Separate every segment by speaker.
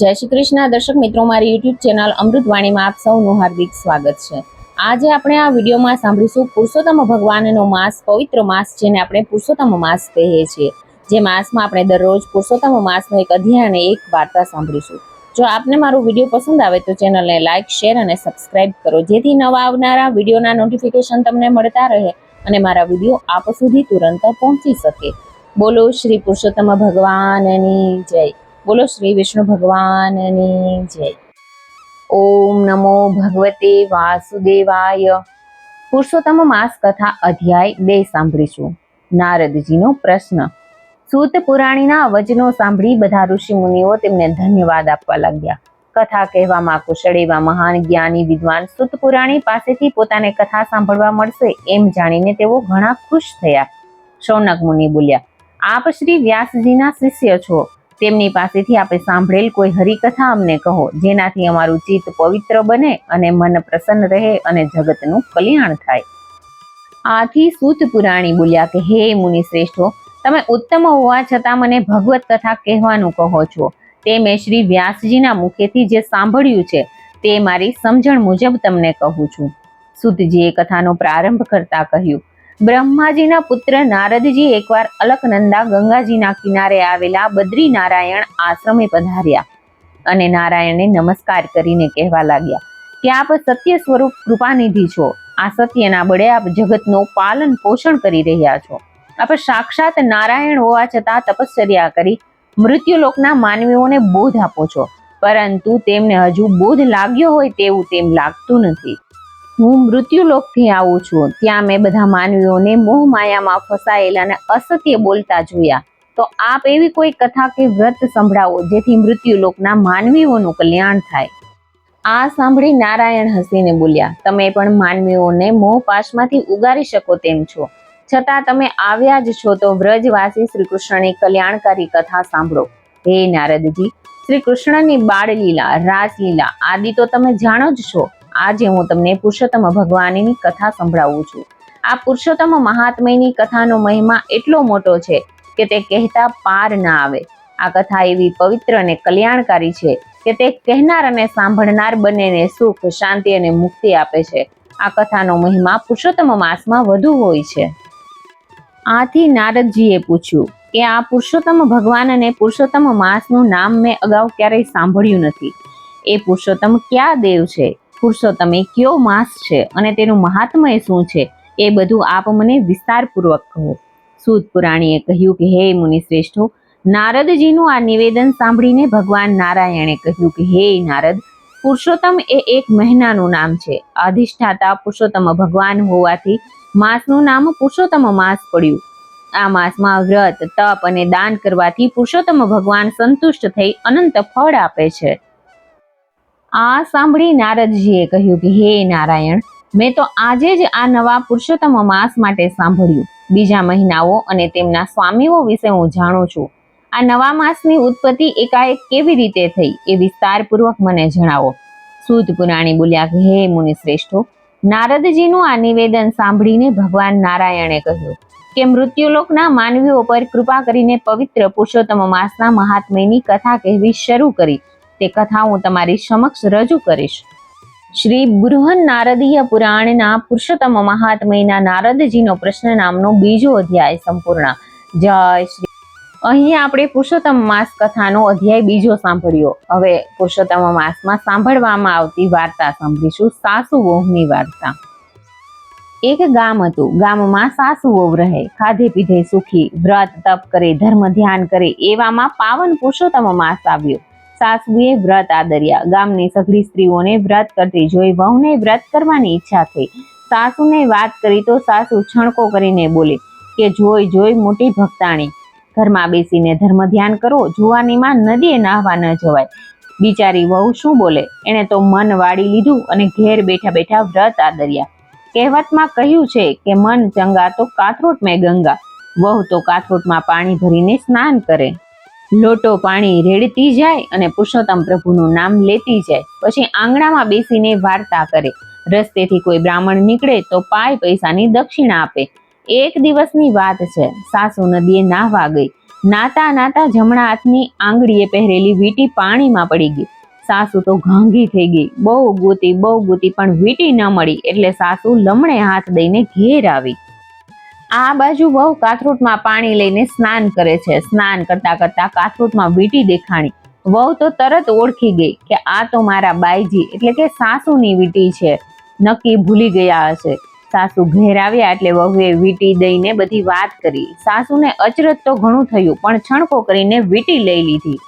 Speaker 1: જય શ્રી કૃષ્ણ દર્શક મિત્રો, મારી યુટ્યુબ ચેનલ અમૃતવાણીમાં આપ સૌનું હાર્દિક સ્વાગત છે। આજે આપણે આ વિડીયોમાં સાંભળીશું પુરુષોત્તમ ભગવાનનો માસ, પવિત્ર માસ જેને આપણે પુરુષોત્તમ માસ કહીએ છીએ। જે માસમાં આપણે દરરોજ પુરુષોત્તમ માસનો એક અધ્યાય અને એક વાર્તા સાંભળીશું। જો આપને મારો વિડીયો પસંદ આવે તો ચેનલને લાઇક, શેર અને સબસ્ક્રાઇબ કરો, જેથી નવા આવનારા વિડીયોના નોટિફિકેશન તમને મળતા રહે અને મારા વિડીયો આપ સુધી તુરંત પહોંચી શકે। બોલો શ્રી પુરુષોત્તમ ભગવાનની જય। બોલો શ્રી વિષ્ણુ ભગવાનની જય। ઓમ નમો ભગવતે વાસુદેવાય। પુરુષોત્તમ માસ કથા અધ્યાય 2 સાંભળીશું। નારદજીનો પ્રશ્ન। સૂત પુરાણીના વચનો સાંભળી બધા ઋષિ મુનિઓ તેમને ધન્યવાદ આપવા લાગ્યા। કથા કહેવામાં કુશળ એવા મહાન જ્ઞાની વિદ્વાન સૂત પુરાણી પાસેથી પોતાને કથા સાંભળવા મળશે એમ જાણીને તેઓ ઘણા ખુશ થયા। શૌનક મુનિ બોલ્યા, આપ શ્રી વ્યાસજીના શિષ્ય છો, તેમની પાસેથી આપે સાંભળેલ કોઈ હરિકથા અમને કહો, જેનાથી અમારું ચિત્ત પવિત્ર બને અને મન પ્રસન્ન રહે અને જગતનું કલ્યાણ થાય। આથી સૂત પુરાણી બોલ્યા કે હે મુનિ શ્રેષ્ઠો, તમે ઉત્તમ હોવા છતાં મને ભગવત કથા કહેવાનું કહો છો, તે મેં શ્રી વ્યાસજીના મુખેથી જે સાંભળ્યું છે તે મારી સમજણ મુજબ તમને કહું છું। સૂતજીએ કથાનો પ્રારંભ કરતા કહ્યું, બ્રહ્માજીના પુત્ર નારદજી એકવાર અલકનંદા ગંગાજીના કિનારે આવેલા બદ્રી નારાયણ આશ્રમે પધાર્યા અને નારાયણને નમસ્કાર કરીને કહેવા લાગ્યા કે આપ સત્ય સ્વરૂપ કૃપાનિધિ છો। આ સત્યના બળે આપ જગતનું પાલન પોષણ કરી રહ્યા છો। આપ સાક્ષાત નારાયણ હોવા છતાં તપશ્ચર્યા કરી મૃત્યુલોકના માનવીઓને બોધ આપો છો, પરંતુ તેમને હજુ બોધ લાગ્યો હોય તેવું તેમ લાગતું નથી। હું મૃત્યુલોકથી આવું છું, ત્યાં મેં બધા માનવીઓને મોહ માયામાં ફસાયેલા અને અસત્ય બોલતા જોયા, તો આપ એવી કોઈ કથા કે વ્રત સંભળાવો જેથી મૃત્યુલોકના માનવીઓનું કલ્યાણ થાય। આ સાંભળી નારાયણ હસીને બોલ્યા, તમે પણ માનવીઓને મોહપાશમાંથી ઉગારી શકો તેમ છો, છતાં તમે આવ્યા જ છો તો વ્રજવાસી શ્રી કૃષ્ણની કલ્યાણકારી કથા સાંભળો। હે નારદજી, શ્રી કૃષ્ણની બાળલીલા, રાજલીલા આદિ તો તમે જાણો જ છો। આજે હું તમને પુરુષોત્તમ ભગવાનની કથા સંભળાવું છું। આ પુરુષોત્તમ મહાત્મ્યની કથાનો મહિમા એટલો મોટો છે કે તે કહેતા પાર ના આવે। આ કથા એવી પવિત્ર અને કલ્યાણકારી છે કે તે કહેનાર અને સાંભળનાર બંનેને સુખ, શાંતિ અને મુક્તિ આપે છે। આ કથાનો મહિમા પુરુષોત્તમ માસમાં વધુ હોય છે। આથી નારદજીએ પૂછ્યું કે આ પુરુષોત્તમ ભગવાન અને પુરુષોત્તમ માસનું નામ મેં અગાઉ ક્યારેય સાંભળ્યું નથી। એ પુરુષોત્તમ ક્યાં દેવ છે? પુરુષોત્તમ એ કયો માસ છે અને તેનું મહાત્મય શું છે? એ બધું આપ મને વિસ્તારપૂર્વક કહો। સૂત પુરાણીએ કહ્યું કે હે મુનિ શ્રેષ્ઠો, નારદજીનું આ નિવેદન સાંભળીને ભગવાન નારાયણે કહ્યું કે હે નારદ, પુરુષોત્તમ એ એક મહિનાનું નામ છે। અધિષ્ઠાતા પુરુષોત્તમ ભગવાન હોવાથી માસનું નામ પુરુષોત્તમ માસ પડ્યું। આ માસમાં વ્રત, તપ અને દાન કરવાથી પુરુષોત્તમ ભગવાન સંતુષ્ટ થઈ અનંત ફળ આપે છે। આ સાંભળી નારદજીએ કહ્યું કે હે નારાયણ, મેં તો આજે જ આ નવા પુરુષોત્તમ માસ માટે સાંભળ્યું। બીજા મહિનાઓ અને તેમના સ્વામીઓ વિશે હું જાણું છું। આ નવા માસની ઉત્પત્તિ એકાએક કેવી રીતે થઈ એ વિસ્તારપૂર્વક મને જણાવો। સૂત પુરાણી બોલ્યા કે હે મુનિ શ્રેષ્ઠો, નારદજીનું આ નિવેદન સાંભળીને ભગવાન નારાયણે કહ્યું કે મૃત્યુલોકના માનવીઓ પર કૃપા કરીને પવિત્ર પુરુષોત્તમ માસના મહાત્મ્યની કથા કહેવી શરૂ કરી। તે કથા હું તમારી સમક્ષ રજૂ કરીશ। શ્રી બૃહન નારદીય પુરાણના પુરુષોત્તમ મહાત્મ્યના નારદજીનો પ્રશ્ન નામનો બીજો અધ્યાય સંપૂર્ણ। જય શ્રી। અહીં આપણે પુરુષોત્તમ માસ કથાનો અધ્યાય બીજો સાંભળ્યો। હવે પુરુષોત્તમ માસમાં સાંભળવામાં આવતી વાર્તા સાંભળીશું, સાસુ વહુની વાર્તા। એક ગામ હતું। ગામમાં સાસુ વહુ રહે, ખાધે પીધે સુખી, વ્રત તપ કરે, ધર્મ ધ્યાન કરે। એવામાં પાવન પુરુષોત્તમ માસ આવ્યો। સાસુએ વ્રત આદર્યા। ગામની સઘળી સ્ત્રીઓને વ્રત કરતી જોઈ વહુને વ્રત કરવાની ઈચ્છા થઈ। સાસુને વાત કરી તો સાસુ છણકો કરીને બોલે કે જોઈ જોઈ મોટી ભક્તાણી, ઘરમાં બેસીને ધર્મ ધ્યાન કરો, જુવાનીમાં નદીએ નાહવા ન જવાય। બિચારી વહુ શું બોલે, એણે તો મન વાળી લીધું અને ઘેર બેઠા બેઠા વ્રત આદર્યા। કહેવતમાં કહ્યું છે કે મન ચંગા તો કાથરોટ મેં ગંગા। વહુ તો કાથરોટમાં પાણી ભરીને સ્નાન કરે, લોટો પાણી રેડતી જાય અને પુરુષોત્તમ પ્રભુનું નામ લેતી જાય। પછી આંગણામાં બેસીને વાર્તા કરે। રસ્તેથી કોઈ બ્રાહ્મણ નીકળે તો પાય પૈસાની દક્ષિણા આપે। એક દિવસની વાત છે, સાસુ નદીએ નાહવા ગઈ। નાતા નાતા જમણા હાથની આંગળીએ પહેરેલી વીંટી પાણીમાં પડી ગઈ. સાસુ તો ઘાંઘી થઈ ગઈ. બહુ ગોતી પણ વીંટી ન મળી એટલે સાસુ લમણે હાથ દઈને ઘેર આવી. આ બાજુ વહુ કાથરોટમાં પાણી લઈને સ્નાન કરે છે. સ્નાન કરતા કરતા કાથરોટમાં વીંટી દેખાણી. વહુ તો તરત ઓળખી ગઈ કે આ તો મારા બાઈજી એટલે કે સાસુની વીંટી છે. નક્કી ભૂલી ગયા હશે. સાસુ ઘેર આવ્યા એટલે વહુએ વીંટી દઈને બધી વાત કરી. સાસુને અચરજ તો ઘણું થયું પણ છણકો કરીને વીંટી લઈ લીધી.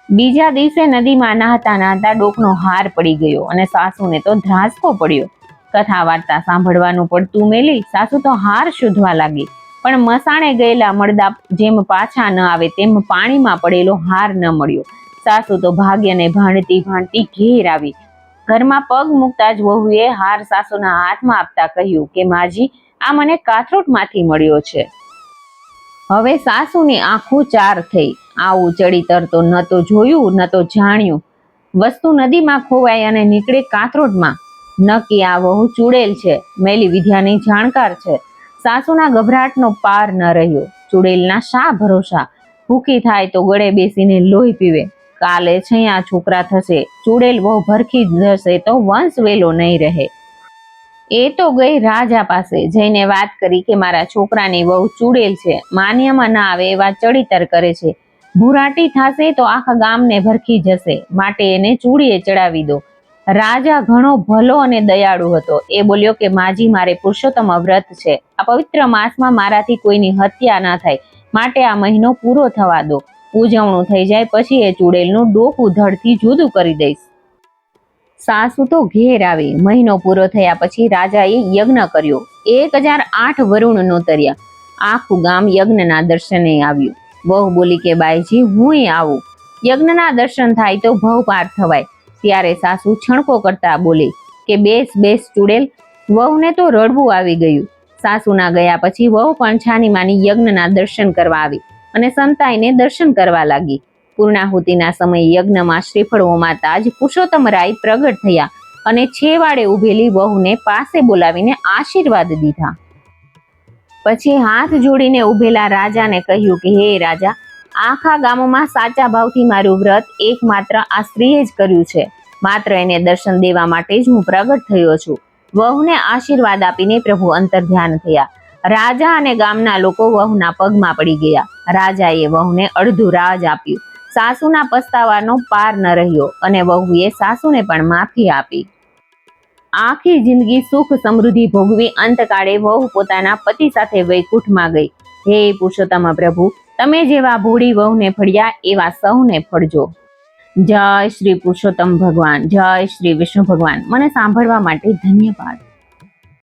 Speaker 1: બીજા દિવસે નદીમાં નહાતા નહાતા ડોકનો હાર પડી ગયો અને સાસુને તો ધ્રાસકો પડ્યો. કથા વાર્તા સાંભળવાનું પડતું મેલી સાસુ તો હાર શોધવા લાગી. પણ મસાણે ગયેલા મળદા જેમ પાછા ન આવે તેમ પાણીમાં પડેલો હાર ન મળ્યો. સાસુ તો ભાગ્યને ભાંડતી ઘેર આવી. ઘરમાં પગ મૂકતા જ વહુએ હાર સાસુના હાથમાં આપતા કહ્યું કે માજી, આ મને કાથરોટમાંથી મળ્યો છે. હવે સાસુની આંખો ચાર થઈ. આવું ચડિતર તો ન તો જોયું ન તો જાણ્યું. વસ્તુ નદીમાં ખોવાય અને નીકળે કાથરોટમાં. નક્કી આ વહુ ચૂડેલ છે, મેલી વિદ્યાની જાણકાર છે. સાસુના ગભરાટનો પાર ન રહ્યો. ચૂડેલના શા ભરોસા? ભૂખી થાય તો ગળે બેસીને લોહી પીવે. કાલે છૈયા છોકરા થશે. ચૂડેલ વહુ ભરખી જશે તો વંશ વેલો નહીં રહે. એ તો ગઈ રાજા પાસે જઈને વાત કરી કે મારા છોકરાની વહુ ચૂડેલ છે, માન્યમાં ના આવે એવા ચડિતર કરે છે. ભૂરાટી થશે તો આખા ગામને ભરખી જશે, માટે એને ચૂડીએ ચડાવી દો. રાજા ઘણો ભલો અને દયાળુ હતો. એ બોલ્યો કે માજી, મારે પુરુષોત્તમ વ્રત છે. આ પવિત્ર માસમાં મારાથી કોઈની હત્યા ન થાય, માટે આ મહિનો પૂરો થવા દો. ઉજવણું થઈ જાય પછી એ ચૂડેલનું ડોકું ધડથી જુદું કરી દઈશ. સાસુ તો ઘેર આવી. મહિનો પૂરો થયા પછી રાજાએ યજ્ઞ કર્યો. 1008 વરુણ નોતર્યા. આખું ગામ યજ્ઞના દર્શને આવ્યું. વહુ બોલી કે બાઈજી, હું આવું. યજ્ઞના દર્શન થાય તો ભવ પાર થવાય. ત્યારે સાસુ છણકો કરતા બોલી કે બેસ ચૂડેલ. વહુને તો રડવું આવી ગયું. સાસુના ગયા પછી વહુ પણ છાની માની યજ્ઞના દર્શન કરવા આવી અને સંતાઈને દર્શન કરવા લાગી. પૂર્ણાહુતિના સમયે યજ્ઞમાં શ્રીફળ હોમાતા જ પુરુષોત્તમરાય પ્રગટ થયા અને છેવાડે ઉભેલી વહુને પાસે બોલાવીને આશીર્વાદ દીધા. પછી હાથ જોડીને ઉભેલા રાજાને કહ્યું કે હે રાજા, આખા ગામમાં સાચા ભાવથી મારું વ્રત એકમાત્ર આ સ્ત્રીએ જ કર્યું છે. માત્ર એને દર્શન દેવા માટે જ હું પ્રગટ થયો છું. વહુને આશીર્વાદ આપીને પ્રભુ અંતર્ધ્યાન થયા. રાજા અને ગામના લોકો વહુના પગમાં પડી ગયા. રાજાએ વહુને અડધું રાજ આપ્યું. સાસુના પસ્તાવાનો પાર ન રહ્યો અને વહુએ સાસુને પણ માફી આપી. આખી જિંદગી સુખ સમૃદ્ધિ ભોગવી અંતકાળે વહુ પોતાના પતિ સાથે વૈકુંઠમાં ગઈ. હે પુરુષોત્તમ પ્રભુ, તમે જેવા ભોળી વહુને ફળ્યા એવા સૌને ફળજો. જય શ્રી પુરુષોત્તમ ભગવાન, જય શ્રી વિષ્ણુ ભગવાન. મને સાંભળવા માટે ધન્યવાદ.